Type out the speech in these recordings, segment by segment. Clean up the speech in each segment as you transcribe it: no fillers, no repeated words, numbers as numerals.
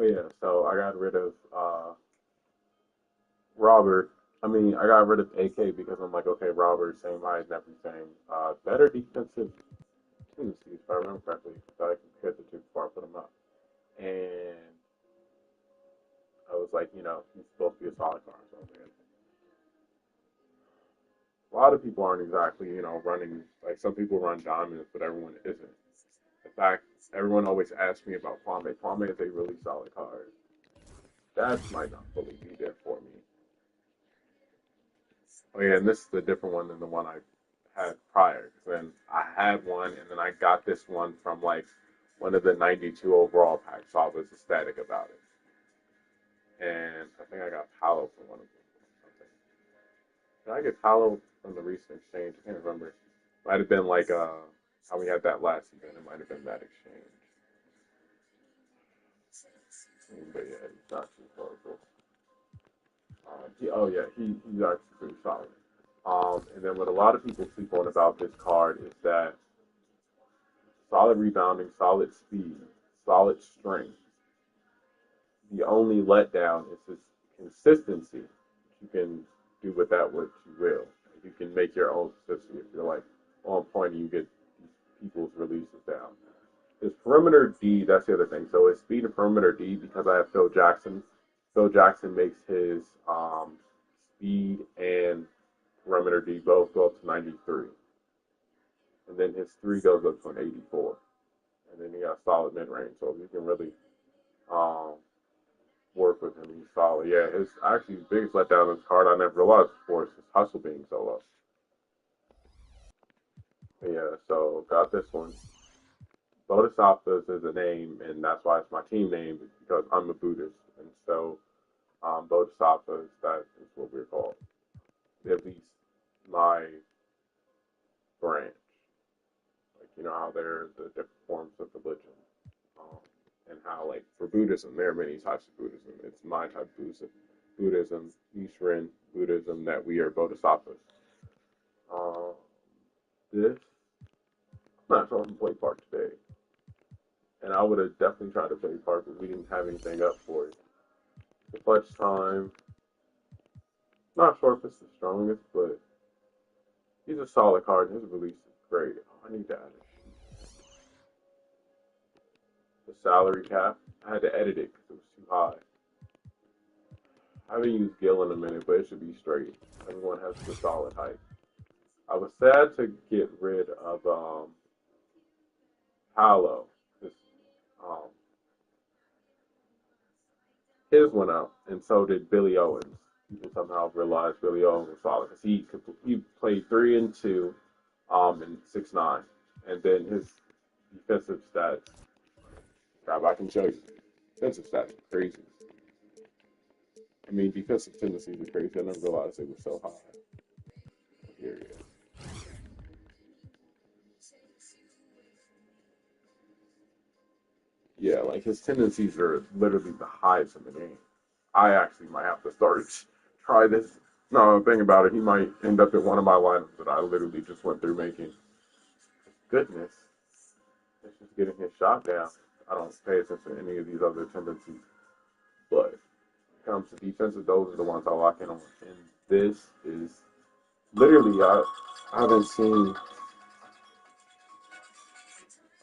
Oh yeah, so I got rid of Robert. I mean, I got rid of AK because I'm like, okay, Robert, same height and everything. Better defensive tendencies, if I remember correctly. So I compared the two before I put him up. And I was like, he's supposed to be a solid card. So I was like, a lot of people aren't exactly, running, like some people run diamonds, but everyone isn't. In fact, everyone always asks me about Kwame. Kwame is a really solid card. That might not fully be there for me. Oh yeah, and this is a different one than the one I had prior. 'Cause then I had one, and then I got this one from like one of the 92 overall packs, so I was ecstatic about it. And I think I got Paolo from one of them. Did I get Paolo from the recent exchange? I can't remember. Might have been like how we had that last event. It might have been that exchange. But yeah, he's not too horrible. Oh yeah, he's actually pretty solid. And then what a lot of people sleep on about this card is that solid rebounding, solid speed, solid strength. The only letdown is his consistency. You can do with that what you will. You can make your own consistency if you're like on point and you get people's releases down. His perimeter D, that's the other thing. So his speed and perimeter D, because I have Phil Jackson. Phil Jackson makes his speed and perimeter D both go up to 93. And then his three goes up to an 84. And then he got solid mid range. So you can really um, work with him. He's solid. Yeah, his actually biggest letdown in this card I never realized before is his hustle being so low. But yeah, so got this one. Bodhisattvas is a name, and that's why it's my team name, because I'm a Buddhist. And so Bodhisattvas, that is what we're called. At least my branch. Like, you know how there are the different forms of religion. Um, and how, like, for Buddhism, there are many types of Buddhism. It's my type of Buddhism, Nichiren Buddhism, that we are Bodhisattvas. Um, this, I'm not sure if I can play part today. And I would have definitely tried to play part, but we didn't have anything up for it. The clutch time, not sure if it's the strongest, but he's a solid card. His release is great. Oh, I need to add it. The salary cap, I had to edit it because it was too high. I haven't used Gil in a minute, but it should be straight. Everyone has the solid height. I was sad to get rid of Paolo. Um, his went up, and so did Billy Owens. People somehow realized Billy Owens was solid because he played 3 and 2, in 6'9", and then his defensive stats. Grab, I can show you. Defensive stats are crazy. I mean, defensive tendencies are crazy. I never realized they were so high. Here it is. Yeah, like his tendencies are literally the highest in the game. I actually might have to start try this. No, think about it. He might end up in one of my lineups that I literally just went through making. Goodness, it's just getting his shot down. I don't pay attention to any of these other tendencies, but when it comes to defensive, those are the ones I lock in on. And this is literally I haven't seen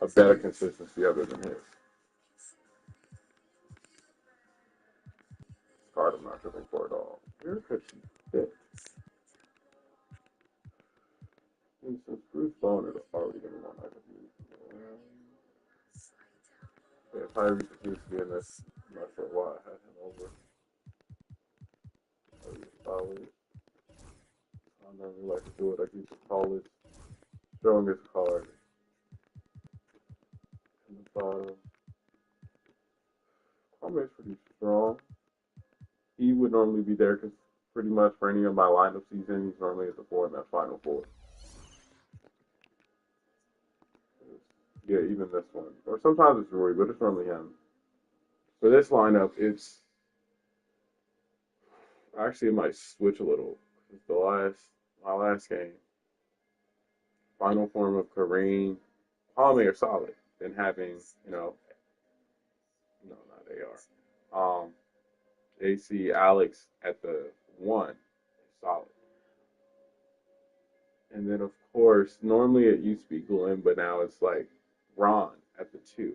a better consistency other than his card. I'm not tripping for it all. Where could she fit? And since Bruce Boner is already going to want I could use. Yeah, Tyrese used to be in this. I'm not sure why I had him over. Solid. I never like to do it. I keep the tallest, strongest card in the bottom. Kwame is pretty strong. He would normally be there because pretty much for any of my lineups he's in, he's normally at the four in that final four. Yeah, even this one. Or sometimes it's Rory, but it's normally him. For this lineup, it's actually it might switch a little. It's the my last game. Final form of Kareem, Kwame are solid. Then having, no, not AR. Um, they see Alex at the one, solid. And then of course, normally it used to be Glenn, but now it's like Ron at the two.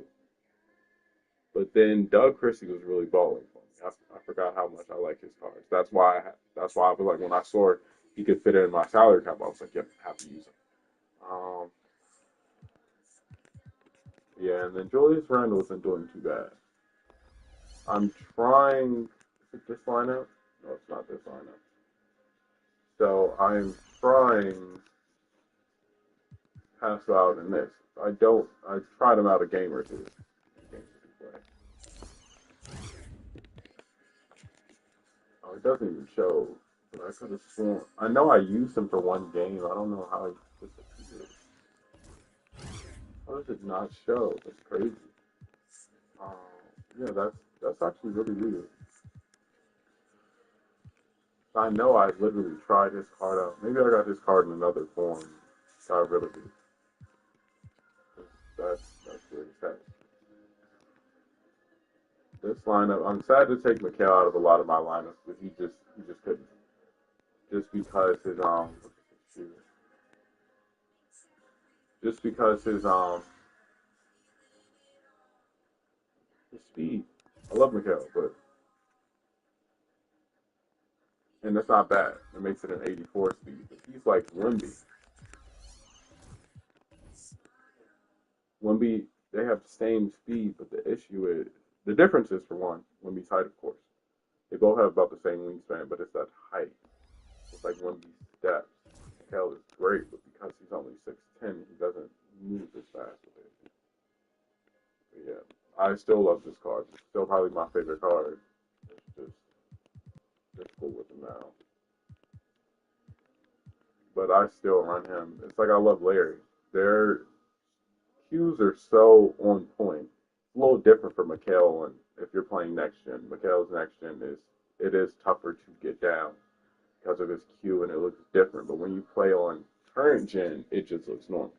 But then Doug Christie was really balling for me. I forgot how much I like his cards. That's why I was like when I saw he could fit in my salary cap, I was like, yep, I have to use him. Um, yeah, and then Julius Randle isn't doing too bad. I'm trying. Is it this lineup? No, it's not this lineup. So I'm trying pass out in this. I don't. I tried him out a game or two. Games that he played. Oh, it doesn't even show. But I could have sworn. I know I used him for one game. I don't know how he disappeared. How does it not show? That's crazy. Um, yeah, that's actually really weird. I know I literally tried his card out. Maybe I got his card in another form. I really do. That's really sad. This lineup, I'm sad to take Mikhail out of a lot of my lineups, but he just couldn't. Just because his just because his speed. I love Mikhail, but and that's not bad. It makes it an 84 speed. But he's like Wimby. Wimby, they have the same speed, but the issue is the difference is for one, Wimby's height, of course. They both have about the same wingspan, but it's that height. It's like Wimby's depth. Mikhail is great, but because he's only 6'10", he doesn't move as fast with it. But yeah, I still love this card. It's still probably my favorite card. It's just difficult with him now. But I still run him. It's like I love Larry. Their cues are so on point. It's a little different for Mikhail and if you're playing next gen. Mikhail's next gen is tougher to get down because of his cue and it looks different. But when you play on current gen, it just looks normal.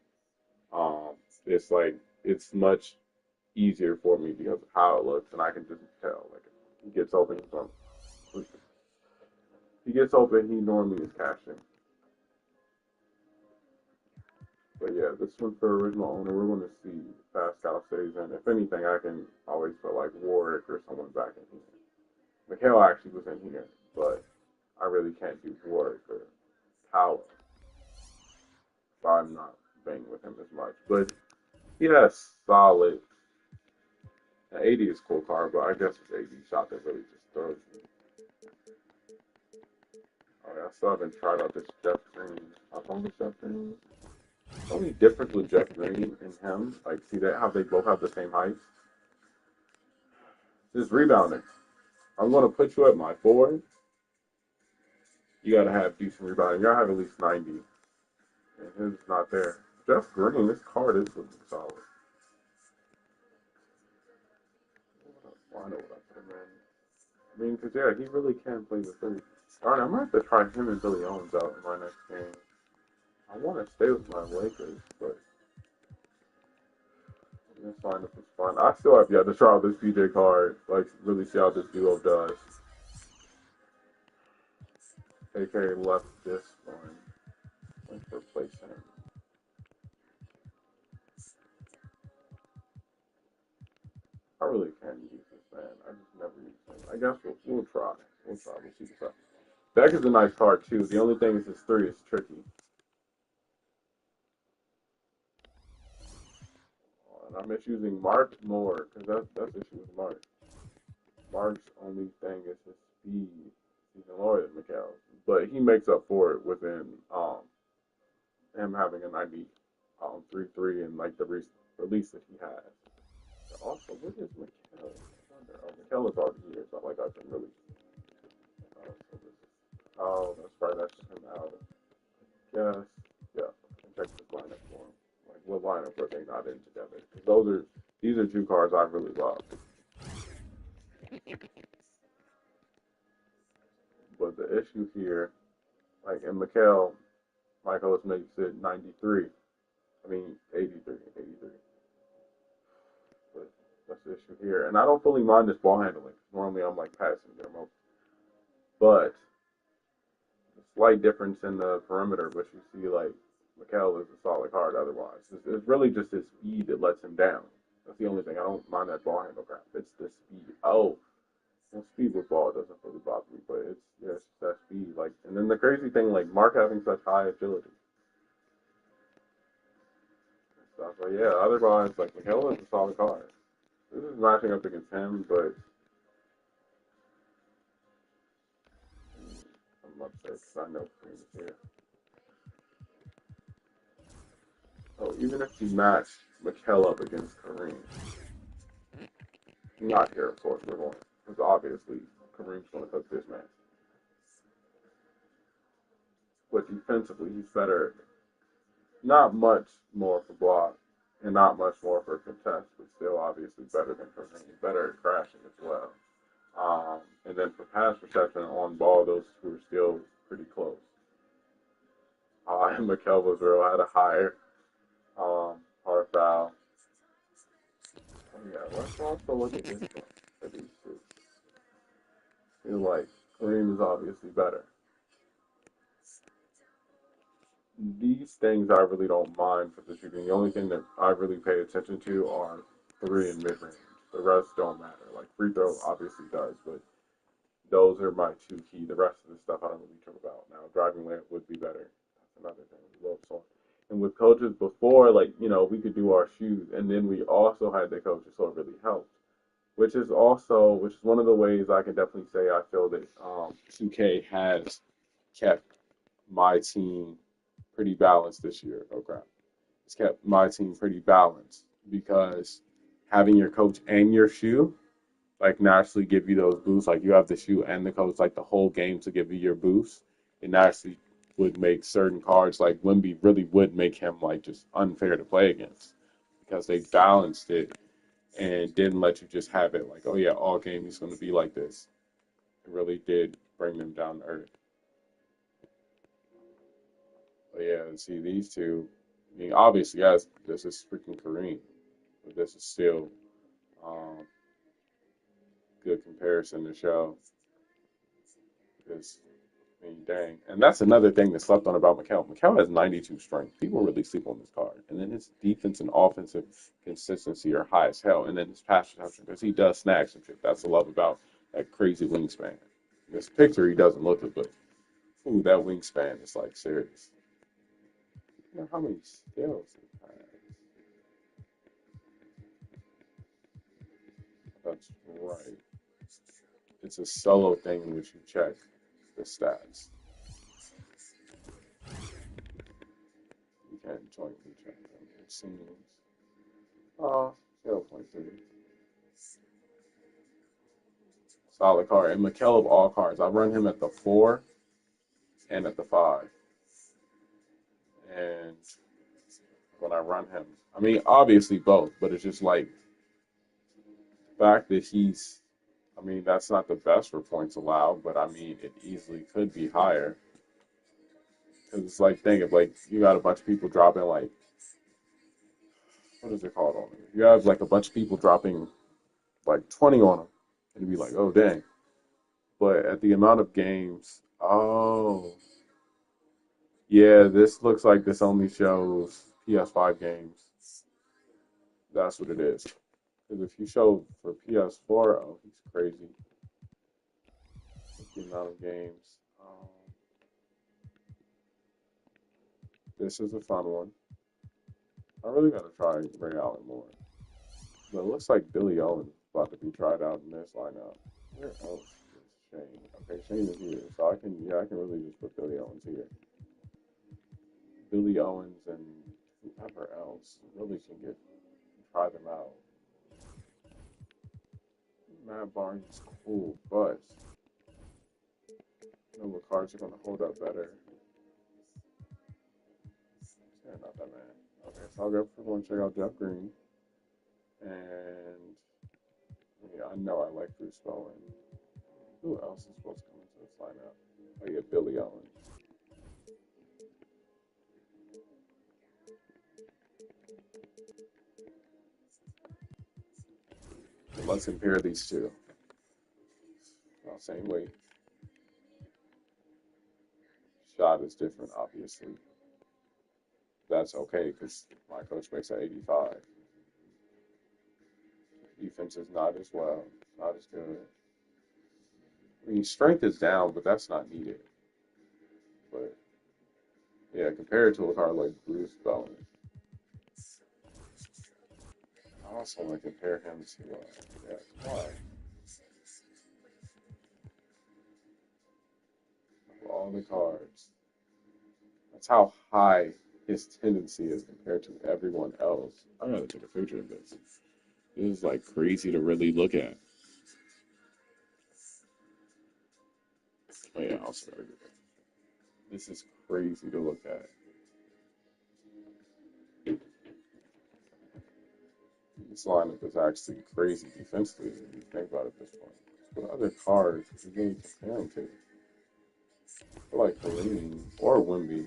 It's like it's much easier for me because of how it looks, and I can just tell. Like he gets open, he gets open. He normally is cashing. But yeah, this one for original owner, we're going to see if Pascal stays in. If anything, I can always put like Warwick or someone back in here. Mikhail actually was in here, but I really can't do Warwick or Power. So I'm not banging with him as much. But he has solid. An 80 is cool card, but I guess it's 80 shot that really just throws me. Oh, yeah, I still haven't tried out this Jeff Green. I've only Jeff Green. The only difference with Jeff Green and him, like, see that how they both have the same height? Is rebounding. I'm going to put you at my forward. You got to have decent rebounding. You got to have at least 90. And his not there. Jeff Green, this card is looking solid. Why know what I put him in? I mean, because, yeah, he really can play the three. All right, I'm going to have to try him and Billy Owens out in my next game. I want to stay with my Lakers, but this lineup is fun. I still have yet to try out this PJ card, like really see how this duo does. AK left this one. Let's replace him. I really can't use this man. I just never use him. I guess we'll try. We'll try. We'll see what's up. Beck is a nice card too. The only thing is his three is tricky. And I'm misusing Mark more because that's the issue with Mark. Mark's only thing is his speed. He's lower than Mikhail, but he makes up for it within him having a 90 3-3 and like the release that he has. But also, what is Mikhail? Oh, Mikhail is already here. It's not like I can really. Oh, that's right. That's him out. Yes. Yeah. And check this lineup for him. Like, what lineup are they not in together? Because these are two cards I really love. But the issue here, like in Mikhail, Michael makes it 93. I mean, 83. But that's the issue here. And I don't fully mind this ball handling. Normally I'm like passing there most. But a slight difference in the perimeter, but you see like Mikel is a solid card otherwise. It's really just his speed that lets him down. That's the only thing. I don't mind that ball handle crap. It's the speed. Oh, well, speed with ball doesn't really bother me, but it's just that speed. Like, and then the crazy thing, like Mark having such high agility and stuff. But yeah, otherwise, like Mikel is a solid card. This is matching up against him, but I'm upset because I know Kareem is here. Oh, even if you match Mikel up against Kareem, not here, of course, we're going. Because obviously, Kareem's going to cook this match. But defensively, he's better. Not much more for block, and not much more for contest, but still obviously better than Kareem. Better at crashing as well. And then for pass protection on ball, those two are still pretty close. And Mikel was real had a higher hard foul. Oh, yeah, let's also look at this one for these two. Feel like Kareem is obviously better. These things I really don't mind for the shooting. The only thing that I really pay attention to are three and mid range. The rest don't matter. Like free throw obviously does, but those are my two key. The rest of the stuff I don't really care about. Now driving layup would be better. That's another thing. We love so. And with coaches before, like we could do our shoes, and then we also had the coaches, so it really helped. Which is one of the ways I can definitely say I feel that 2K has kept my team pretty balanced this year. Oh crap. It's kept my team pretty balanced because having your coach and your shoe like naturally give you those boosts. Like you have the shoe and the coach like the whole game to give you your boost. It naturally would make certain cards like Wimby really would make him like just unfair to play against because they balanced it and didn't let you just have it like, oh yeah, all game he's going to be like this. It really did bring them down to earth. But yeah, see these two. I mean, obviously, yes, this is freaking Kareem, but this is still um, good comparison to show. Because I mean, dang, and that's another thing that slept on about Mikel. Mikel has 92 strength. People really sleep on this card, and then his defense and offensive consistency are high as hell, and then his pass protection because he does snag some shit. That's the love about that crazy wingspan. In this picture, he doesn't look it, but ooh, that wingspan is like serious. You know how many skills he has. That's right. It's a solo thing in which you check the stats. You can't jointly check them. It seems. 0.3. Solid card. And Mikel of all cards, I run him at the 4 and at the 5. And when I run him, I mean, obviously both, but it's just like the fact that I mean, that's not the best for points allowed, but I mean, it easily could be higher. Because it's like, think of like, you got a bunch of people dropping like, what is it called on it? You have like a bunch of people dropping like 20 on him, and you'd be like, oh, dang. But at the amount of games, oh, yeah, this looks like this only shows PS5 games. That's what it is. Because if you show for PS4, oh, he's crazy. The amount of games. This is a fun one. I really gotta try Ray Allen more. But it looks like Billy Owen is about to be tried out in this lineup. Where else is Shane? Okay, Shane is here, so I can really just put Billy Owens here. Billy Owens and whoever else really can try them out. Matt Barnes is cool, but what cards are gonna hold up better. Yeah, not that man. Okay, so I'll go for one. Check out Jeff Green, and yeah, I know I like Bruce Bowen. Who else is supposed to come into this lineup? Oh yeah, Billy Owens. But let's compare these two. Well, same weight. Shot is different, obviously. That's okay because my coach makes at 85. Defense is not as well, not as good. I mean, strength is down, but that's not needed. But yeah, compared to a card like Bruce Bowen, I also want to compare him to, yeah, come on. Of all the cards, that's how high his tendency is compared to everyone else. I gotta take a picture of this. This is like crazy to really look at. Oh yeah, I also gotta get that. This is crazy to look at. This lineup is actually crazy defensively when you think about it at this point. What other cards is he really comparing to? I feel like Kareem or Wimby.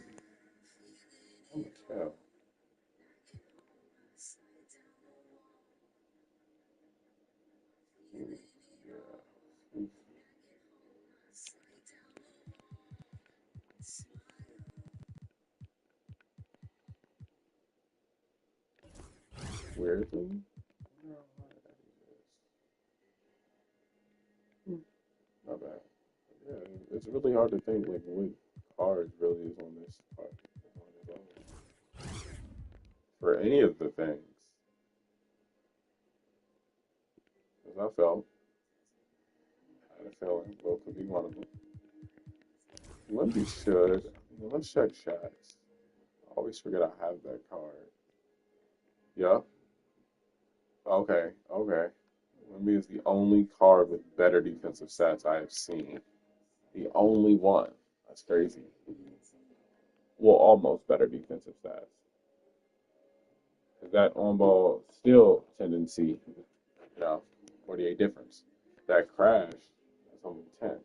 Oh my cow. Yeah. Weirdly, not bad. Yeah, it's really hard to think like what cards really is on this card on his own. For any of the things. As I felt, I had a feeling Will could be one of them. Wimby should. Let's check shots. I always forget I have that card. Yeah. Okay. Okay. Wimby is the only card with better defensive stats I have seen. The only one. That's crazy. Well, almost better defensive stats. Because that on ball still tendency, 48 difference. That crash, that's only 10.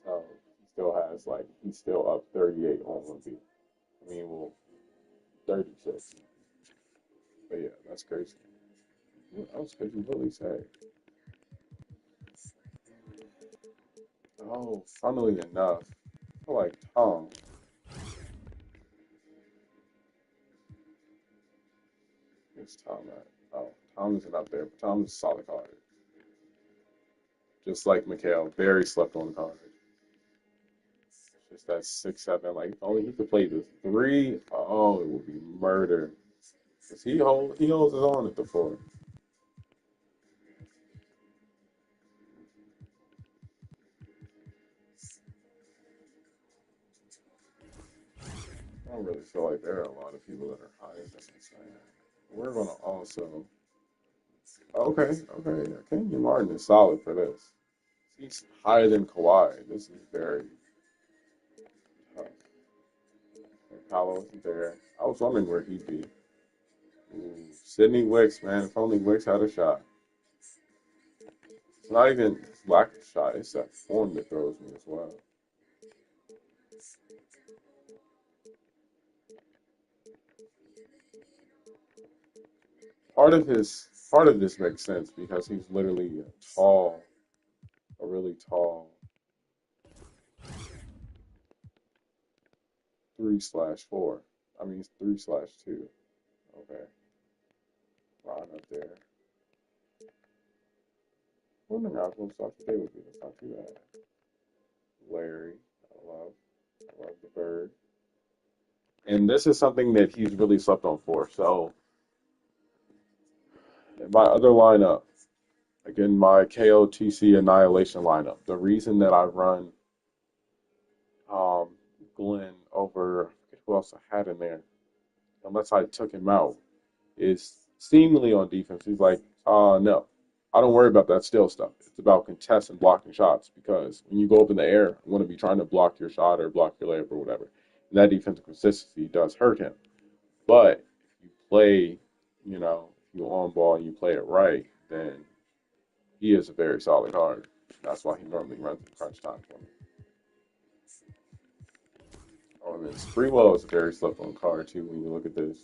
So he still has like, he's still up 38 on Wimby. I mean, well, 36. But yeah, that's crazy. What else could you really say? Oh, funnily enough, I feel like Tom. Where's Tom at? Oh, Tom isn't up there, but Tom's a solid card. Just like Mikhail, very slept on card. Just that 6-7. Like if only he could play this three. Oh, it would be murder. Cause he holds his own at the four. I don't really feel like there are a lot of people that are higher than this man. We're gonna also okay. Yeah, Kenyon Martin is solid for this. He's higher than Kawhi. This is very tough. And Paolo isn't there. I was wondering where he'd be. Ooh, Sidney Wicks, man. If only Wicks had a shot. It's not even lack of shot. It's that form that throws me as well. Part of this makes sense because he's literally a really tall 3/4. I mean, he's 3/2. Okay, Ron up there. Wondering how close Dr. K would be. That's not too bad. Larry, I love the bird. And this is something that he's really slept on for. So in my other lineup, again, my KOTC Annihilation lineup, the reason that I run um, Glenn over, I forget who else I had in there, unless I took him out, is seemingly on defense. He's like, no, I don't worry about that still stuff. It's about contest and blocking shots because when you go up in the air, I'm going to be trying to block your shot or block your layup or whatever. And that defensive consistency does hurt him. But if you play, if you on ball and you play it right, then he is a very solid card. That's why he normally runs in crunch time for me. Oh, and then Sprewell is a very slept on card too when you look at this.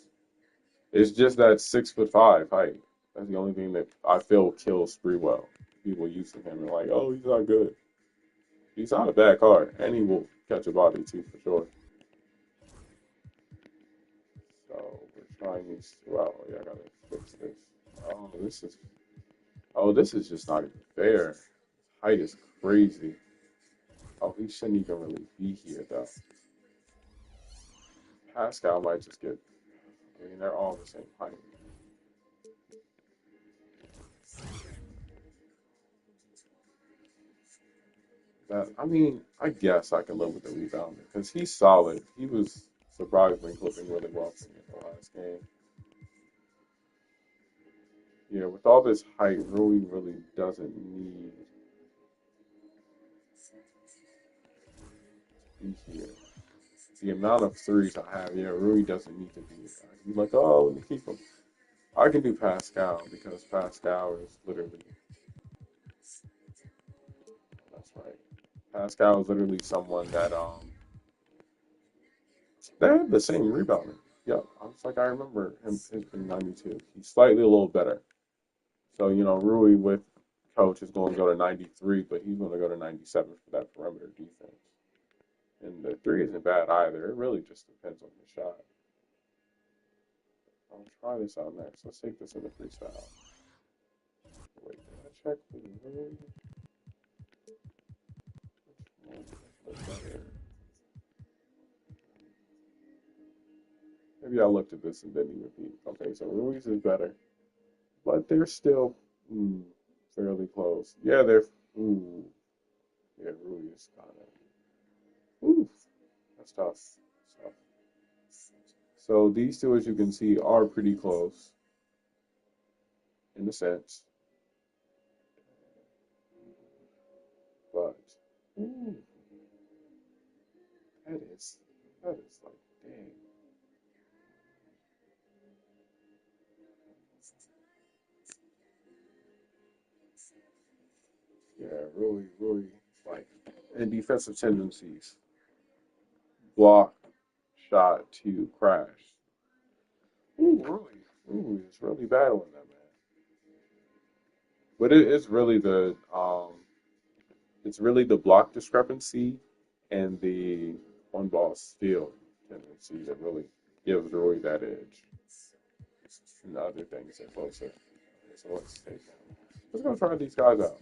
It's just that 6'5" height. That's the only thing that I feel kills Sprewell. People using him and like, oh, he's not good. He's not a bad card, and he will catch a body too for sure. So we're trying these two out. Yeah, I gotta fix this. Oh, this is this is just not even fair. Height is crazy. Oh, he shouldn't even really be here though. Pascal might just get. I mean, they're all the same height. That I mean, I guess I can live with the rebound because he's solid. He was surprisingly clipping really well for me in the last game. Yeah, with all this height, Rui really doesn't need to be here. The amount of threes I have, yeah, Rui doesn't need to be here. You're like, oh, let me keep him. I can do Pascal because Pascal is literally, that's right. Pascal is literally someone that they have the same rebounding. Yeah, I was like, I remember him in '92. He's slightly a little better. So Rui with coach is going to go to 93, but he's going to go to 97 for that perimeter defense. And the three isn't bad either. It really just depends on the shot. I'll try this out next. Let's take this in the freestyle. Wait, did I check the room? Maybe I looked at this and didn't even repeat. Okay, so Ruiz is better, but they're still fairly close. Yeah, they're. Ooh, yeah, Ruiz kind of. Ooh, that's tough. That's tough. So these two, as you can see, are pretty close in a sense, but ooh, that is that is like dang. Yeah, really like and defensive tendencies, block, shot to crash. Ooh, really, ooh, it's really battling that man. But it's really it's really the block discrepancy and the one ball steal tendency that really gives Roy that edge. And the other things are closer. Okay, so let's go try these guys out.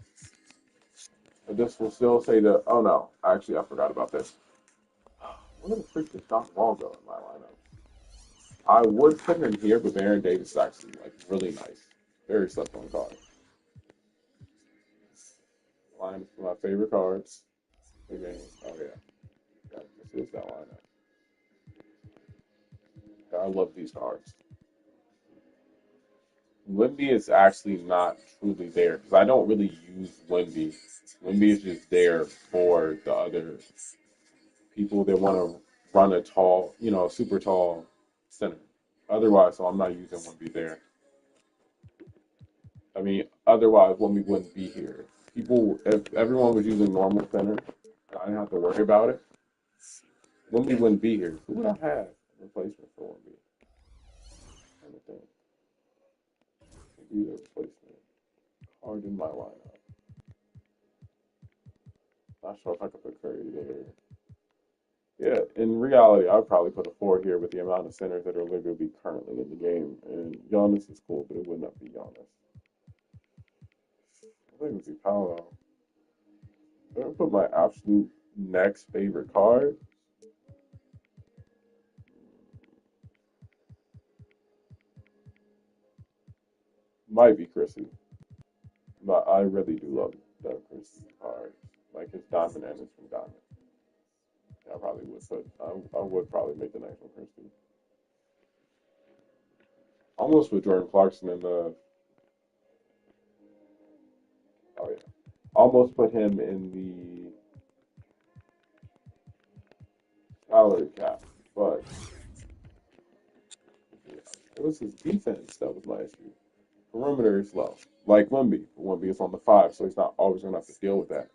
But this will still say the oh no, actually I forgot about this. Where the freak did Doc Wall go in my lineup? I would put him here, but Baron Davis is actually like really nice. Very slept on card. Line for my favorite cards. Again, oh yeah, this is that lineup. I love these cards. Wimby is actually not truly there because I don't really use Wimby. Wimby is just there for the other people that want to run a tall, super tall center. Otherwise, so I'm not using Wimby there. I mean, otherwise, Wimby wouldn't be here. People, if everyone was using normal center, I didn't have to worry about it. Wimby wouldn't be here. Who would I have a replacement for Wimby? Kind of thing. Be the replacement. Hard in my lineup. Not sure if I could put Curry there. Yeah, in reality, I'd probably put a four here with the amount of centers that are literally currently in the game. And Giannis is cool, but it would not be Giannis. I think it would be Paolo. I'm gonna put my absolute next favorite card. Might be Chrissy, but I really do love the Chrissy card. Like his Diamond and his from Diamond. I probably would put. I would probably make the next one Chrissy. Almost with Jordan Clarkson in the. Oh yeah. Almost put him in the salary cap, but yeah, it was his defense that was my issue. Perimeter is low, like Wemby. Wemby is on the five, so he's not always going to have to deal with that.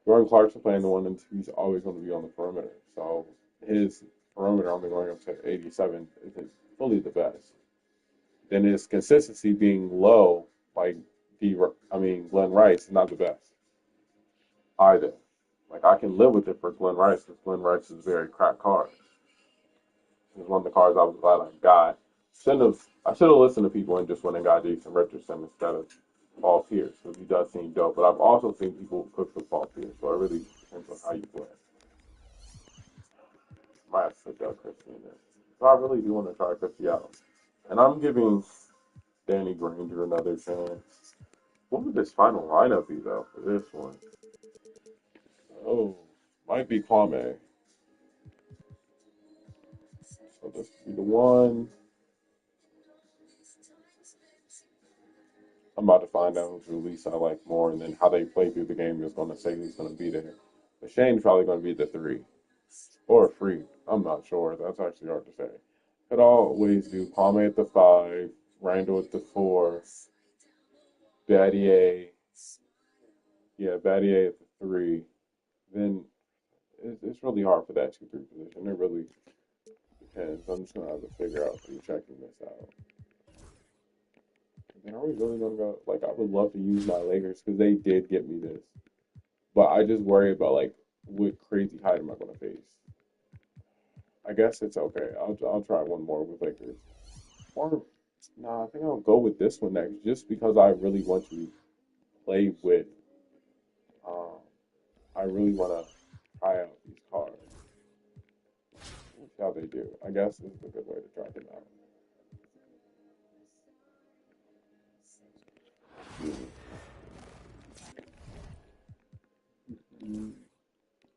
Jordan Clarkson playing the one and two, he's always going to be on the perimeter. So his perimeter only going up to 87 isn't fully the best. then his consistency being low, like Glenn Rice is not the best either. Like I can live with it for Glenn Rice because Glenn Rice is a very crack card. It's one of the cards I was glad I got. I should have listened to people and just went and got Jason Richardson instead of Paul Pierce because he does seem dope. But I've also seen people cook with Paul Pierce, so it really depends on how you play. Might have to put Doug Christie in there. So I really do want to try Christie out. And I'm giving Danny Granger another chance. What would this final lineup be though for this one? Oh, might be Kwame. So this would be the one. I'm about to find out whose release I like more, and then how they play through the game is going to say who's going to be there. But Shane's probably going to be the 3 or Free. I'm not sure. That's actually hard to say. Could always do Kwame at the 5, Randall at the 4, Battier. Yeah, Battier at the 3. Then it's really hard for that 2-3 position. It really depends. I'm just going to have to figure out through checking this out. And are we really going to go? Like, I would love to use my Lakers because they did get me this. But I just worry about, like, what crazy height am I going to face? I guess it's okay. I'll try one more with Lakers. Or, nah, I think I'll go with this one next just because I really want to play with, um, I really want to try out these cards. See how they do. I guess this is a good way to try them out.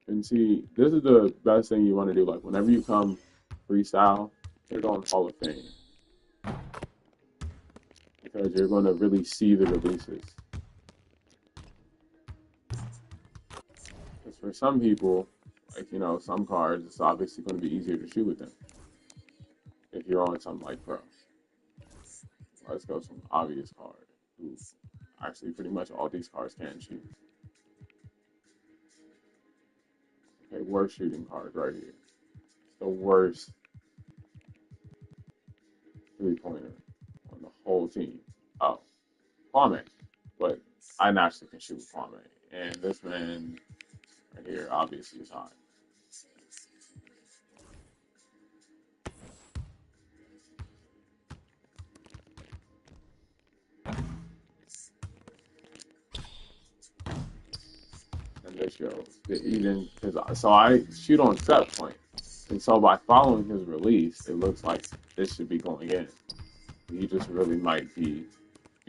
And see, this is the best thing you want to do. Like, whenever you come freestyle, you're going Hall of Fame because you're going to really see the releases. Because for some people, like, some cards, it's obviously going to be easier to shoot with them if you're on something like Pro. Let's go some obvious card. Ooh, actually, pretty much all these cards can shoot. Okay, worst shooting card right here. The worst 3-pointer on the whole team. Oh, Kwame. But I naturally can shoot with Kwame. And this man right here obviously is hot. And this shows that even because so I shoot on set point, and so by following his release, it looks like this should be going in. He just really might be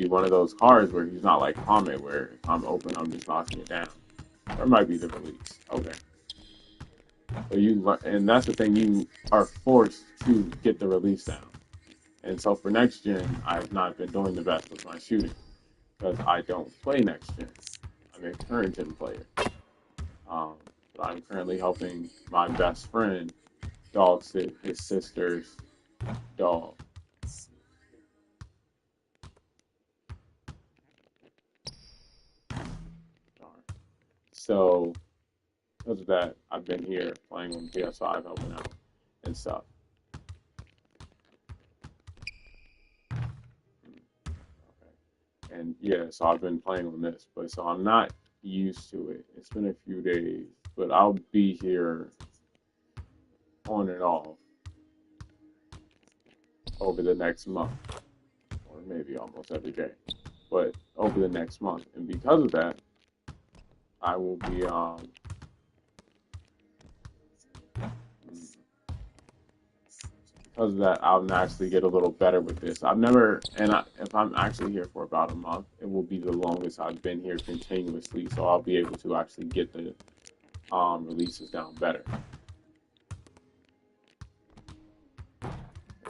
one of those cards where he's not like Kwame, where if I'm open, I'm just knocking it down. Or it might be the release. Okay. So and that's the thing, you are forced to get the release down. And so for next gen, I've not been doing the best with my shooting because I don't play next gen. I'm a current gen player. Um, I'm currently helping my best friend dog sit his sister's dog. Darn. So because of that, I've been here playing on PS5, helping out and stuff. Okay. And yeah, so I've been playing on this, but so I'm not used to it. It's been a few days, but I'll be here on and off over the next month, or maybe almost every day, but over the next month. And because of that, I will be because of that, I'll naturally get a little better with this. If I'm actually here for about a month, it will be the longest I've been here continuously. So I'll be able to actually get the releases down better.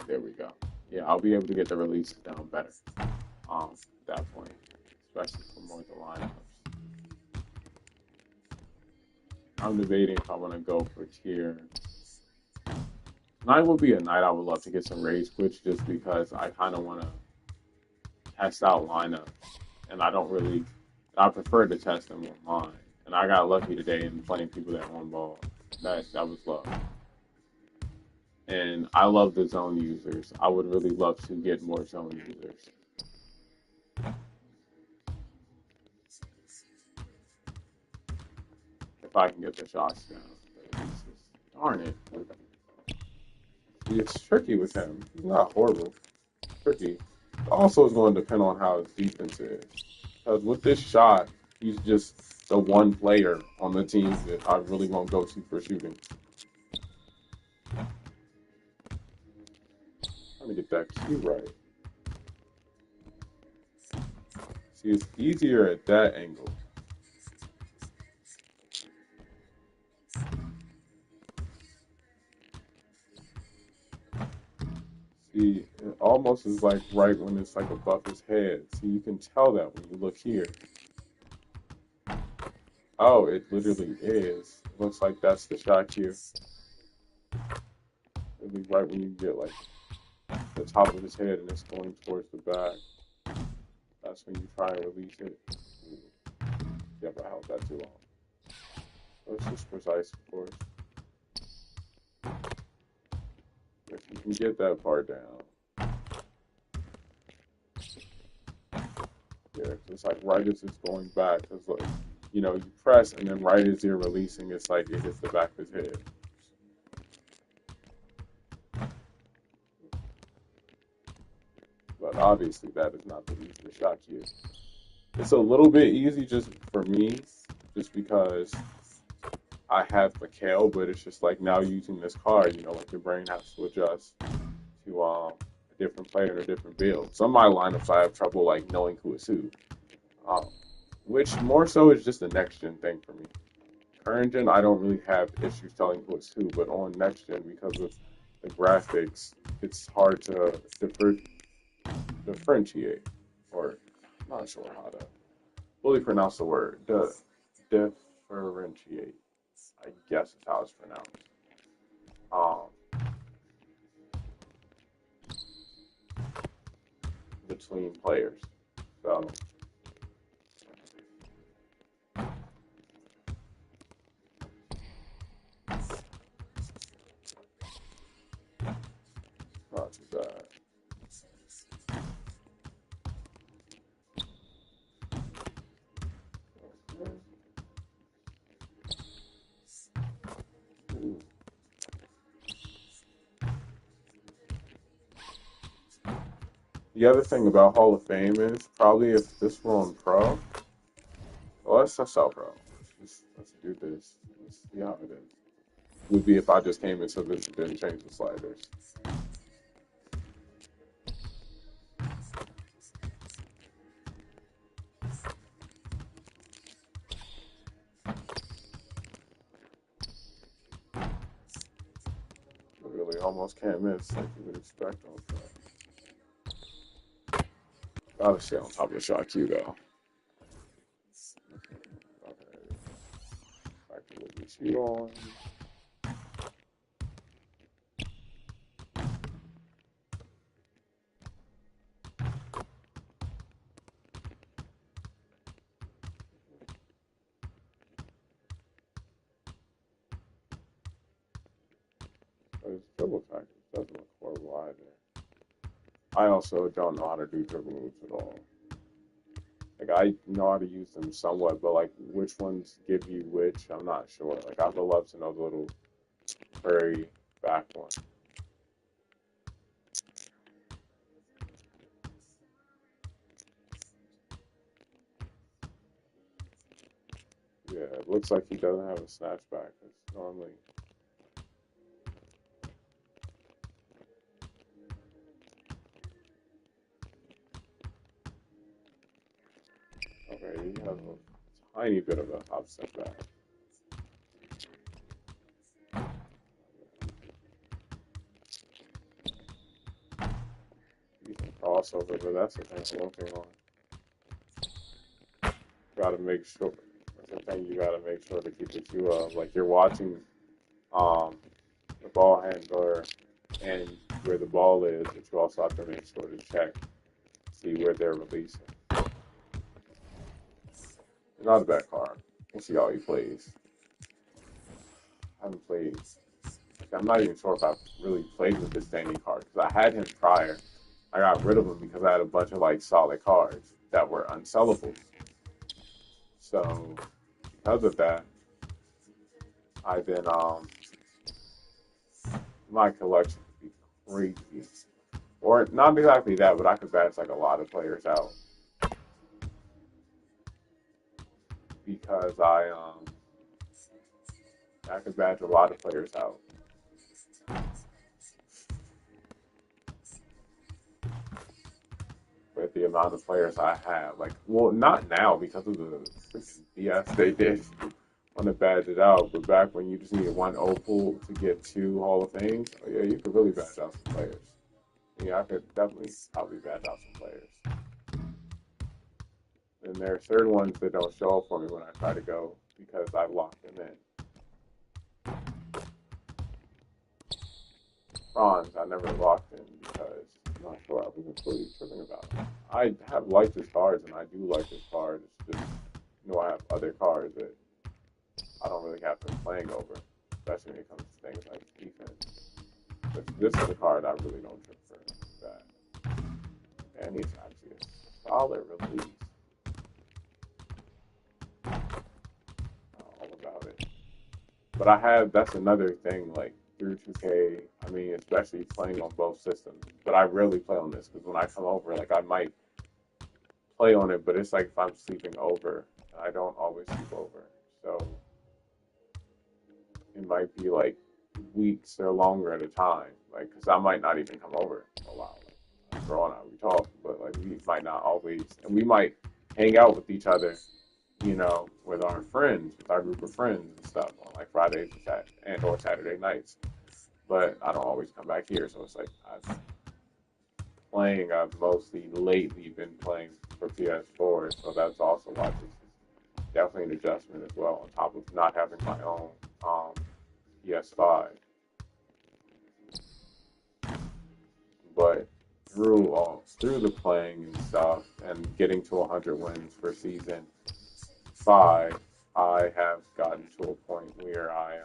There we go. Yeah, I'll be able to get the releases down better at that point, especially for more of the lineups. I'm debating if I want to go for tier. Tonight will be a night I would love to get some rage quits just because I kind of want to test out lineups, and I prefer to test them online. And I got lucky today in playing people that on ball. That was love. And I love the zone users. I would really love to get more zone users if I can get the shots down. But darn it. It's tricky with him. He's not horrible. Tricky. Also, it's going to depend on how his defense is. Because with this shot, he's just the one player on the team that I really won't go to for shooting. Trying to get that cue right. See, it's easier at that angle. See, it almost is like right when it's like above his head. See, you can tell that when you look here. Oh, it literally is. It looks like that's the shot cue. It'll be right when you get like the top of his head and it's going towards the back. That's when you try and release it. Yep, I held that too long. So it's just precise, of course. If you can get that part down. Yeah, it's like right as it's going back. It's like, you know, you press and then right as you're releasing, it's like it hits the back of his head. But obviously that is not the easiest shot cue. It's a little bit easy just for me, just because I have Mikhail, but it's just like now using this card, you know, like your brain has to adjust to a different player and a different build. Some of my lineups I have trouble like knowing who is who, um, which more so is just a next gen thing for me. Current gen, I don't really have issues telling who is who, but on next gen, because of the graphics, it's hard to differentiate, or I'm not sure how to fully pronounce the word. Differentiate, I guess is how it's pronounced. Um, Between players. So not too bad. Ooh. The other thing about Hall of Fame is probably if this were on Pro, well, let's test out Pro. Let's do this. Let's see how it is. Would be if I just came into this and didn't change the sliders. Really almost can't miss like you would expect on Pro. Gotta stay on top of the shot queue though. Okay, back to what we shoot on. But it's dribble tactics doesn't look horrible either. I also don't know how to do dribble moves at all. Like I know how to use them somewhat, but like which ones give you which, I'm not sure. Like I would love to know the little very back one. Yeah, it looks like he doesn't have a snatchback. It's normally okay. He has a tiny bit of a hop step back. You can crossover, but that's the thing I'm working on. Got to make sure. That's the thing you got to make sure to keep the queue of. Like you're watching um, the ball handler and where the ball is, but you also have to make sure to check, see where they're releasing. Not a bad card. We'll see how he plays. I haven't played I'm not even sure if I've really played with this standing card because I had him prior. I got rid of him because I had a bunch of like solid cards that were unsellable. So because of that, I then my collection could be crazy. Or not exactly that, but I could batch like a lot of players out because I could batch a lot of players out with the amount of players I have. Like, well, not now because of the freaking BS they did on the badge it out, but back when you just needed one O pool to get 2 Hall of Fames, oh yeah, you could really batch out some players. Yeah, I could definitely probably batch out some players. And there are certain ones that don't show up for me when I try to go because I locked them in. Bronze, I never locked in because I'm not sure I was completely tripping about it. I have liked his cards and I do like his cards. It's just, I have other cards that I don't really have been playing over, especially when it comes to things like defense. But this is a card I really don't trip for that. And he's actually a solid release. All about it. But that's another thing, like through 2K, I mean, especially playing on both systems. But I rarely play on this because when I come over, like I might play on it, but it's like if I'm sleeping over, I don't always sleep over. So it might be like weeks or longer at a time, like because I might not even come over a while. Like, growing up, we talk, but like we might not always, and we might hang out with each other, with our friends, with our group of friends and stuff on like Fridays and or Saturday nights. But I don't always come back here, so it's like I've mostly lately been playing for PS4, so that's also why this is definitely an adjustment as well. On top of not having my own PS5, but through the playing and stuff and getting to 100 wins for season 5, I have gotten to a point where I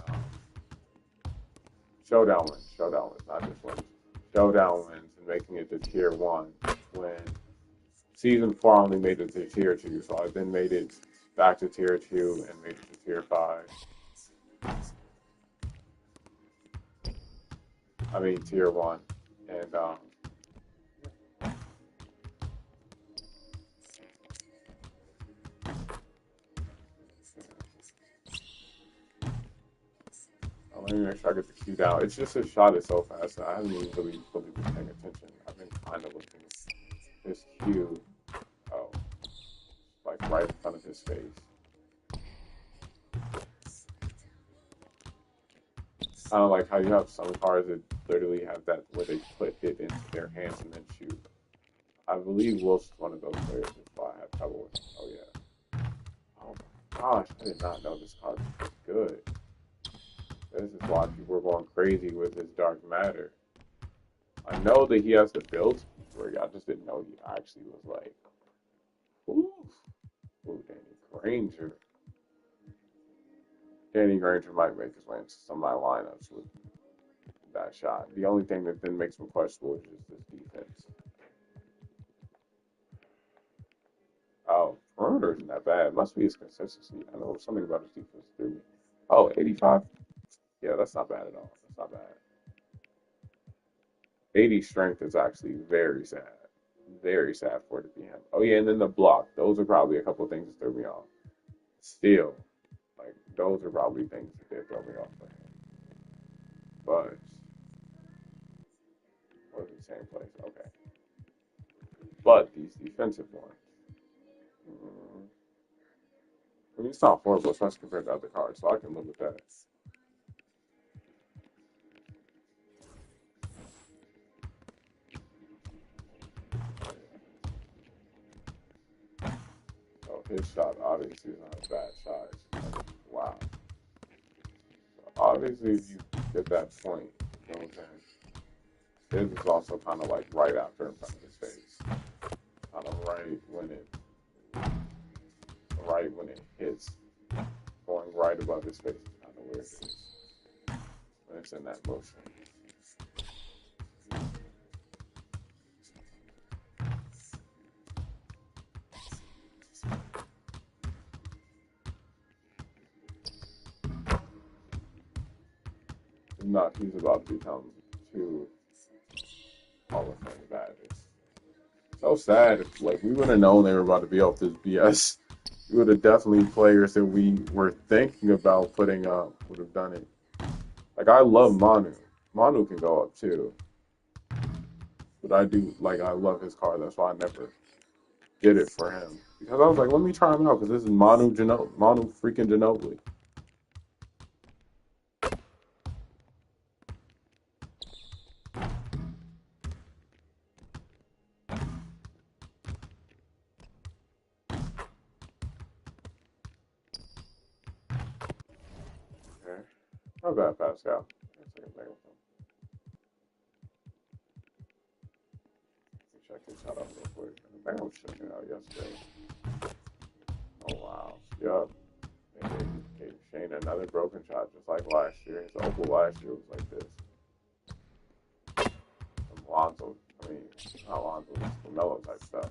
showdown wins, not just wins, showdown wins, and making it to tier 1 when season 4 only made it to tier 2, so I then made it back to tier 2 and made it to tier 5. I mean tier 1, and let me make sure I get the Q down. It's just his shot is so fast that I haven't even really fully been paying attention. I've been kind of looking at his Q, oh, like right in front of his face. I don't like how you have some cars that literally have that where they put it into their hands and then shoot. I believe Wilson's one of those players. That's why I have trouble with him. Oh yeah. Oh my gosh, I did not know this card was good. This is why people are going crazy with his dark matter. I know that he has the build where I just didn't know he actually was like, ooh, Danny Granger. Danny Granger might make his way into some of my lineups with that shot. The only thing that then makes him questionable is just his defense. Oh, perimeter isn't that bad. It must be his consistency. I know something about his defense threw me. Oh, 85. Yeah, that's not bad at all. That's not bad. 80 strength is actually very sad. Very sad for it to be him. Oh yeah, and then the block. Those are probably a couple of things that threw me off. Still, like those are probably things that did throw me off for him. But what is the same place? Okay. But these defensive ones. I mean, it's not horrible, especially compared to other cards, so I can live with that. So his shot obviously is not a bad shot. Wow. So obviously, if you get that point, you know what I'm saying? His is also kind of like right after in front of his face. Kind of right when it hits, going right above his face. Kind of weird. difference in that motion. No, he's about to become two Hall of Fame badges. So sad. If, like, we would have known they were about to be off this BS. We would have definitely players that we were thinking about putting up would have done it. Like, I love Manu. Manu can go up too. But I love his card. That's why I never did it for him. Because I was like, let me try him out because this is Manu freaking Ginobili. Okay. Not bad, Pascal. Let me check his shot out real quick. I think I was checking it out yesterday. Oh, wow. Yup. And they gave Shane another broken shot just like last year. His opal last year was like this. Some Lonzo, not Lonzo, just Mellow type stuff.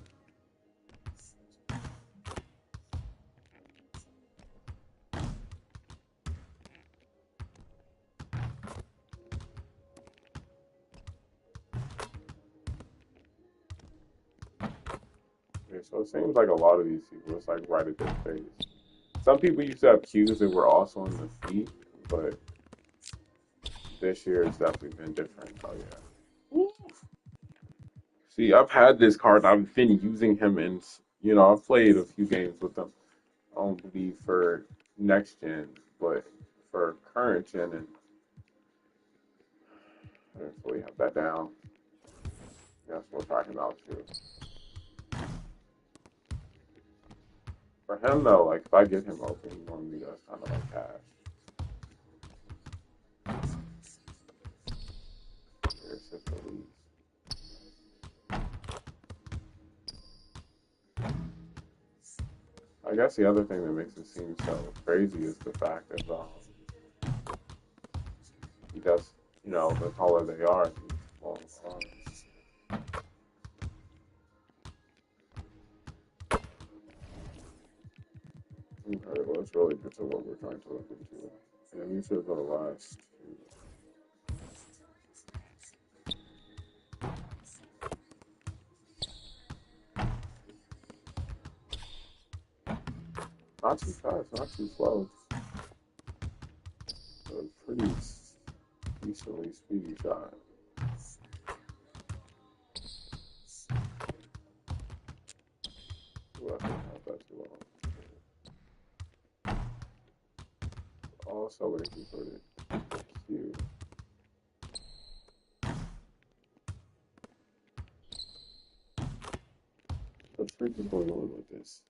Yeah, so it seems like a lot of these people, it's like right at their face. Some people used to have cues that were also on the feet, but this year it's definitely been different. Oh, yeah. See, I've had this card. I've been using him I've played a few games with him. I don't believe for next gen, but for current gen, and I didn't fully have that down. That's what we're talking about too. For him though, like if I get him open, he normally does kind of like cash. Here's his release. I guess the other thing that makes it seem so crazy is the fact that he does, the taller they are, long arms. Alright, well, let's really get to what we're trying to look into. And these are the last two. Not too fast, not too slow. A pretty decently speedy shot. Ooh, I think not that too long. Also, where he put it. Cute. What's freaking going on with this?